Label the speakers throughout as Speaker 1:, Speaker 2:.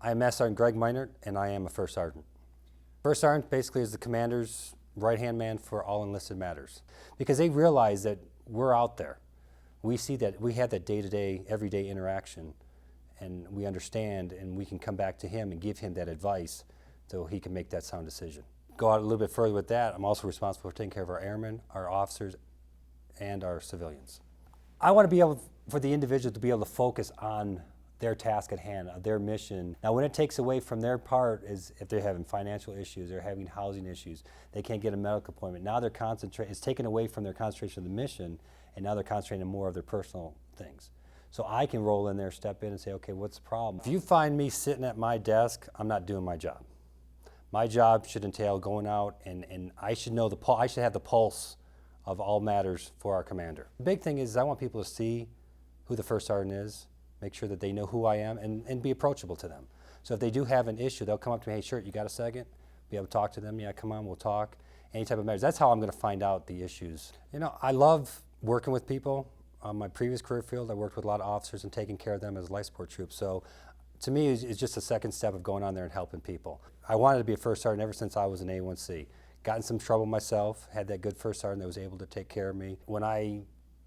Speaker 1: I am Master Sergeant Greg Meinert, and I am a First Sergeant. First Sergeant basically is the commander's right-hand man for all enlisted matters, because they realize that we're out there. We see that we have that day-to-day, everyday interaction, and we understand, and we can come back to him and give him that advice so he can make that sound decision. Go out a little bit further with that, I'm also responsible for taking care of our airmen, our officers, and our civilians. I want to be able, for the individual to be able to focus on their task at hand, their mission. Now when it takes away from their part is if they're having financial issues, they're having housing issues, they can't get a medical appointment. Now they're it's taken away from their concentration of the mission, and now they're concentrating on more of their personal things. So I can roll in there, step in and say, okay, what's the problem? If you find me sitting at my desk, I'm not doing my job. My job should entail going out and I should know I should have the pulse of all matters for our commander. The big thing is I want people to see who the First Sergeant is, make sure that they know who I am, and be approachable to them. So if they do have an issue, they'll come up to me, hey, Shirt, you got a second? Be able to talk to them, yeah, come on, we'll talk. Any type of matters. That's how I'm going to find out the issues. You know, I love working with people. On my previous career field, I worked with a lot of officers and taking care of them as life support troops. So to me, it's just a second step of going on there and helping people. I wanted to be a First Sergeant ever since I was an A1C. Got in some trouble myself, had that good First Sergeant that was able to take care of me. When I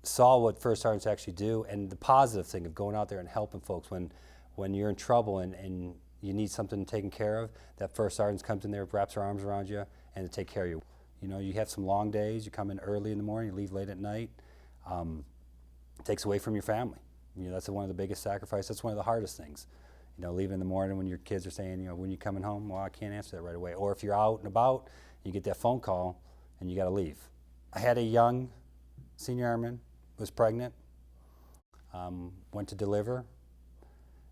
Speaker 1: saw what First Sergeants actually do and the positive thing of going out there and helping folks when you're in trouble and you need something taken care of, that First Sergeant comes in there, wraps her arms around you and to take care of you. You know, you have some long days, you come in early in the morning, you leave late at night. It takes away from your family. You know, that's one of the biggest sacrifices. That's one of the hardest things. You know, leaving in the morning when your kids are saying, you know, when you coming home, well, I can't answer that right away. Or if you're out and about, you get that phone call and you got to leave. I had a young senior airman, was pregnant, went to deliver,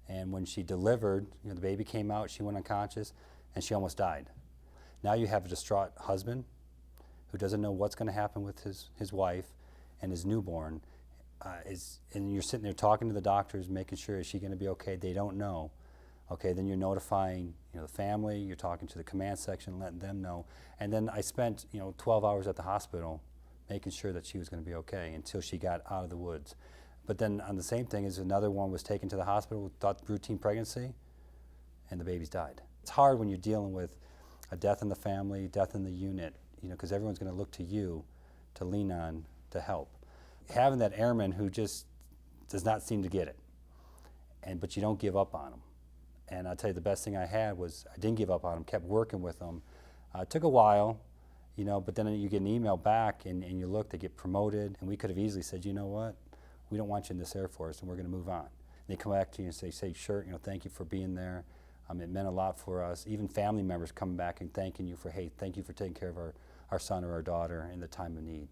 Speaker 1: and when she delivered, you know, the baby came out, she went unconscious, and she almost died. Now you have a distraught husband who doesn't know what's going to happen with his wife and his newborn, and you're sitting there talking to the doctors, making sure, is she going to be okay? They don't know. Okay, then you're notifying, you know, the family, you're talking to the command section, letting them know. And then I spent, you know, 12 hours at the hospital making sure that she was going to be okay until she got out of the woods. But then on the same thing is another one was taken to the hospital, thought routine pregnancy, and the baby's died. It's hard when you're dealing with a death in the family, death in the unit, you know, because everyone's going to look to you to lean on to help. Having that airman who just does not seem to get it, but you don't give up on them. And I'll tell you, the best thing I had was I didn't give up on them, kept working with them. It took a while, you know, but then you get an email back and you look, they get promoted, and we could have easily said, you know what, we don't want you in this Air Force and we're going to move on. And they come back to you and say, Shirt, you know, thank you for being there. It meant a lot for us. Even family members coming back and thanking you for, hey, thank you for taking care of our son or our daughter in the time of need.